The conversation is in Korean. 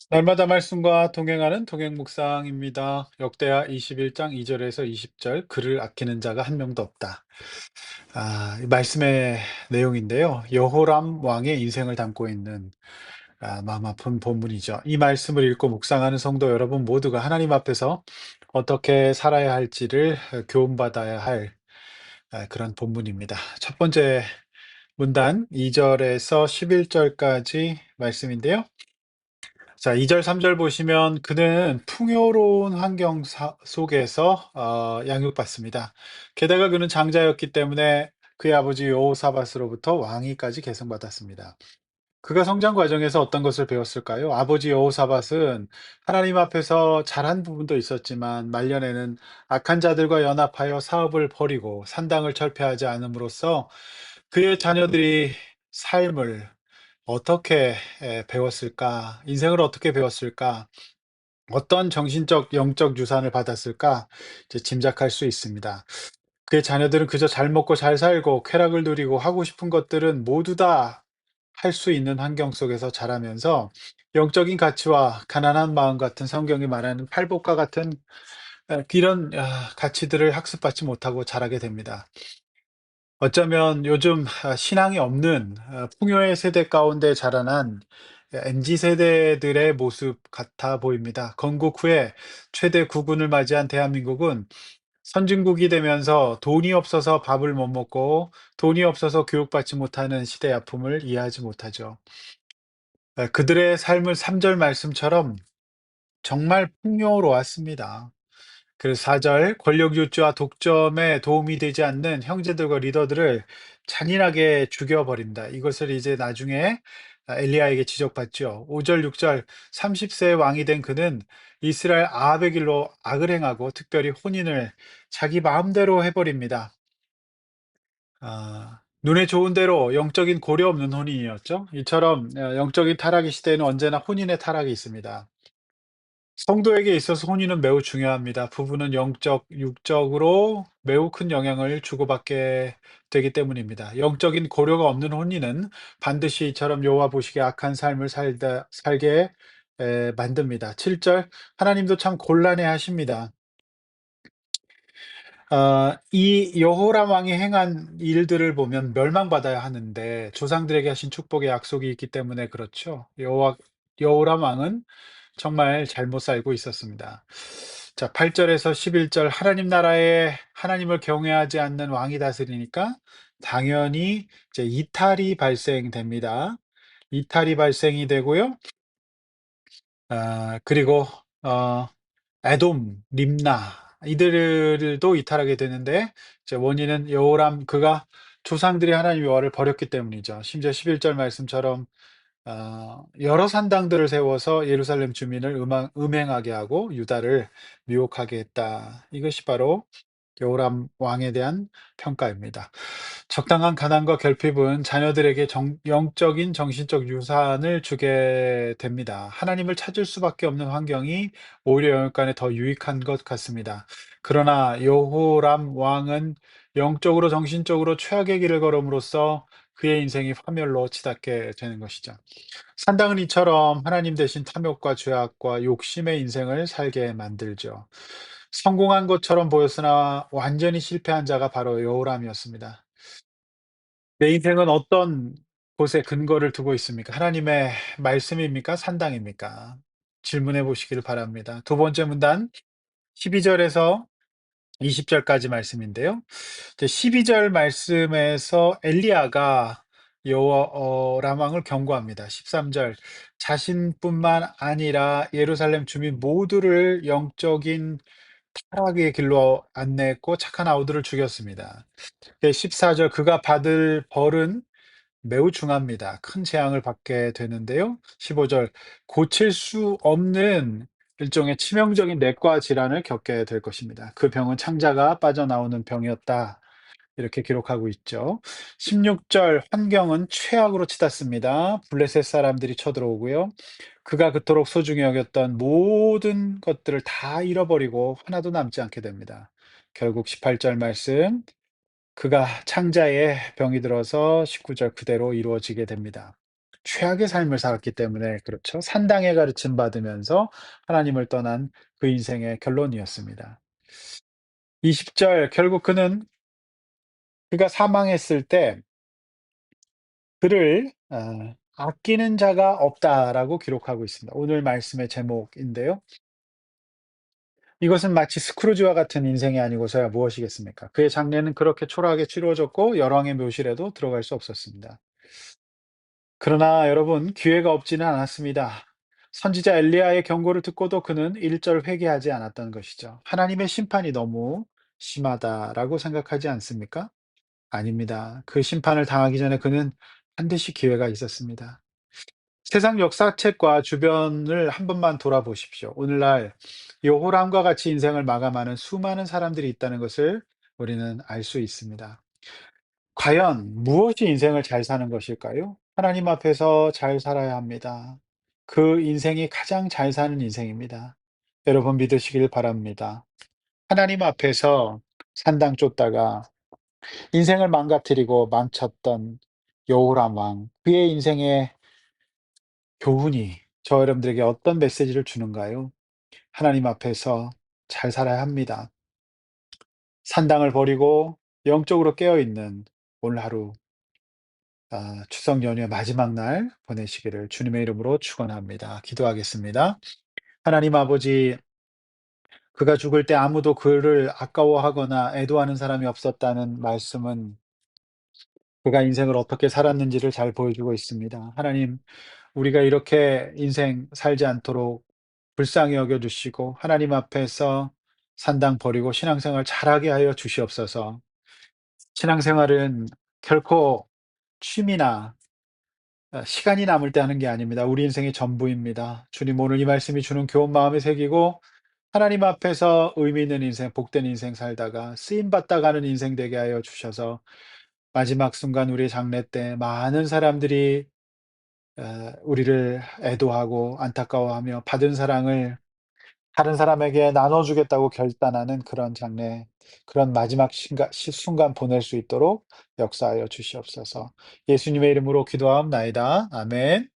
날마다 말씀과 동행하는 동행 묵상입니다. 역대하 21장 2절에서 20절 글을 아끼는 자가 한 명도 없다. 이 말씀의 내용인데요. 여호람 왕의 인생을 담고 있는 마음 아픈 본문이죠. 이 말씀을 읽고 묵상하는 성도 여러분 모두가 하나님 앞에서 어떻게 살아야 할지를 교훈받아야 할 그런 본문입니다. 첫 번째 문단 2절에서 11절까지 말씀인데요. 자, 2절, 3절 보시면 그는 풍요로운 환경 속에서 양육받습니다. 게다가 그는 장자였기 때문에 그의 아버지 여호사밧으로부터 왕위까지 계승받았습니다. 그가 성장 과정에서 어떤 것을 배웠을까요? 아버지 여호사밧은 하나님 앞에서 잘한 부분도 있었지만 말년에는 악한 자들과 연합하여 사업을 벌이고 산당을 철폐하지 않음으로써 그의 자녀들이 삶을 어떻게 배웠을까? 인생을 어떻게 배웠을까? 어떤 정신적, 영적 유산을 받았을까? 이제 짐작할 수 있습니다. 그의 자녀들은 그저 잘 먹고 잘 살고 쾌락을 누리고 하고 싶은 것들은 모두 다 할 수 있는 환경 속에서 자라면서 영적인 가치와 가난한 마음 같은 성경이 말하는 팔복과 같은 이런 가치들을 학습받지 못하고 자라게 됩니다. 어쩌면 요즘 신앙이 없는 풍요의 세대 가운데 자라난 MZ 세대들의 모습 같아 보입니다. 건국 후에 최대 국운을 맞이한 대한민국은 선진국이 되면서 돈이 없어서 밥을 못 먹고 돈이 없어서 교육받지 못하는 시대의 아픔을 이해하지 못하죠. 그들의 삶은 3절 말씀처럼 정말 풍요로웠습니다. 그 4절 권력 유지와 독점에 도움이 되지 않는 형제들과 리더들을 잔인하게 죽여버립니다. 이것을 이제 나중에 엘리야에게 지적받죠. 5절, 6절 30세의 왕이 된 그는 이스라엘 아합의 길로 악을 행하고 특별히 혼인을 자기 마음대로 해버립니다. 눈에 좋은 대로 영적인 고려 없는 혼인이었죠. 이처럼 영적인 타락의 시대에는 언제나 혼인의 타락이 있습니다. 성도에게 있어서 혼인은 매우 중요합니다. 부부는 영적, 육적으로 매우 큰 영향을 주고받게 되기 때문입니다. 영적인 고려가 없는 혼인은 반드시 이처럼 여호와 보시기에 악한 삶을 살게 만듭니다. 7절 하나님도 참 곤란해 하십니다. 이 여호람 왕이 행한 일들을 보면 멸망받아야 하는데 조상들에게 하신 축복의 약속이 있기 때문에 그렇죠. 여호람 왕은 정말 잘못 살고 있었습니다. 자, 8절에서 11절 하나님 나라에 하나님을 경외하지 않는 왕이 다스리니까 당연히 이제 이탈이 발생됩니다. 이탈이 발생이 되고요. 그리고 어 에돔, 림나 이들도 이탈하게 되는데 이제 원인은 여호람 그가 조상들이 하나님 여호와를 버렸기 때문이죠. 심지어 11절 말씀처럼 여러 산당들을 세워서 예루살렘 주민을 음행하게 하고 유다를 미혹하게 했다. 이것이 바로 여호람 왕에 대한 평가입니다. 적당한 가난과 결핍은 자녀들에게 영적인 정신적 유산을 주게 됩니다. 하나님을 찾을 수밖에 없는 환경이 오히려 영육간에 더 유익한 것 같습니다. 그러나 여호람 왕은 영적으로 정신적으로 최악의 길을 걸음으로써 그의 인생이 파멸로 치닫게 되는 것이죠. 산당은 이처럼 하나님 대신 탐욕과 죄악과 욕심의 인생을 살게 만들죠. 성공한 것처럼 보였으나 완전히 실패한 자가 바로 여호람이었습니다. 내 인생은 어떤 곳에 근거를 두고 있습니까? 하나님의 말씀입니까? 산당입니까? 질문해 보시기를 바랍니다. 두 번째 문단 12절에서 20절까지 말씀인데요. 이제 12절 말씀에서 엘리야가 여호람 왕을 경고합니다. 13절 자신뿐만 아니라 예루살렘 주민 모두를 영적인 타락의 길로 안내했고 착한 아우들을 죽였습니다. 14절 그가 받을 벌은 매우 중합니다. 큰 재앙을 받게 되는데요. 15절 고칠 수 없는 일종의 치명적인 내과 질환을 겪게 될 것입니다. 그 병은 창자가 빠져나오는 병이었다. 이렇게 기록하고 있죠. 16절 환경은 최악으로 치닫습니다. 블레셋 사람들이 쳐들어오고요. 그가 그토록 소중히 여겼던 모든 것들을 다 잃어버리고 하나도 남지 않게 됩니다. 결국 18절 말씀 그가 창자에 병이 들어서 19절 그대로 이루어지게 됩니다. 최악의 삶을 살았기 때문에 그렇죠. 산당에 가르침 받으면서 하나님을 떠난 그 인생의 결론이었습니다. 20절 결국 그가 사망했을 때 그를 아끼는 자가 없다라고 기록하고 있습니다. 오늘 말씀의 제목인데요. 이것은 마치 스크루지와 같은 인생이 아니고서야 무엇이겠습니까? 그의 장래는 그렇게 초라하게 치루어졌고 열왕의 묘실에도 들어갈 수 없었습니다. 그러나 여러분 기회가 없지는 않았습니다. 선지자 엘리야의 경고를 듣고도 그는 일절 회개하지 않았던 것이죠. 하나님의 심판이 너무 심하다라고 생각하지 않습니까? 아닙니다. 그 심판을 당하기 전에 그는 반드시 기회가 있었습니다. 세상 역사책과 주변을 한 번만 돌아보십시오. 오늘날 여호람과 같이 인생을 마감하는 수많은 사람들이 있다는 것을 우리는 알 수 있습니다. 과연 무엇이 인생을 잘 사는 것일까요? 하나님 앞에서 잘 살아야 합니다. 그 인생이 가장 잘 사는 인생입니다. 여러분 믿으시길 바랍니다. 하나님 앞에서 산당 쫓다가 인생을 망가뜨리고 망쳤던 여호람 왕, 그의 인생의 교훈이 저 여러분들에게 어떤 메시지를 주는가요? 하나님 앞에서 잘 살아야 합니다. 산당을 버리고 영적으로 깨어 있는 오늘 하루 추석 연휴의 마지막 날 보내시기를 주님의 이름으로 축원합니다. 기도하겠습니다. 하나님 아버지, 그가 죽을 때 아무도 그를 아까워하거나 애도하는 사람이 없었다는 말씀은 그가 인생을 어떻게 살았는지를 잘 보여주고 있습니다. 하나님, 우리가 이렇게 인생 살지 않도록 불쌍히 여겨 주시고 하나님 앞에서 산당 버리고 신앙생활 잘하게 하여 주시옵소서. 신앙생활은 결코 취미나 시간이 남을 때 하는 게 아닙니다. 우리 인생의 전부입니다. 주님 오늘 이 말씀이 주는 교훈 마음에 새기고 하나님 앞에서 의미 있는 인생, 복된 인생 살다가 쓰임 받다 가는 인생 되게 하여 주셔서 마지막 순간 우리의 장래 때 많은 사람들이 우리를 애도하고 안타까워하며 받은 사랑을 다른 사람에게 나눠주겠다고 결단하는 그런 장래, 그런 마지막 순간 보낼 수 있도록 역사하여 주시옵소서. 예수님의 이름으로 기도하옵나이다. 아멘.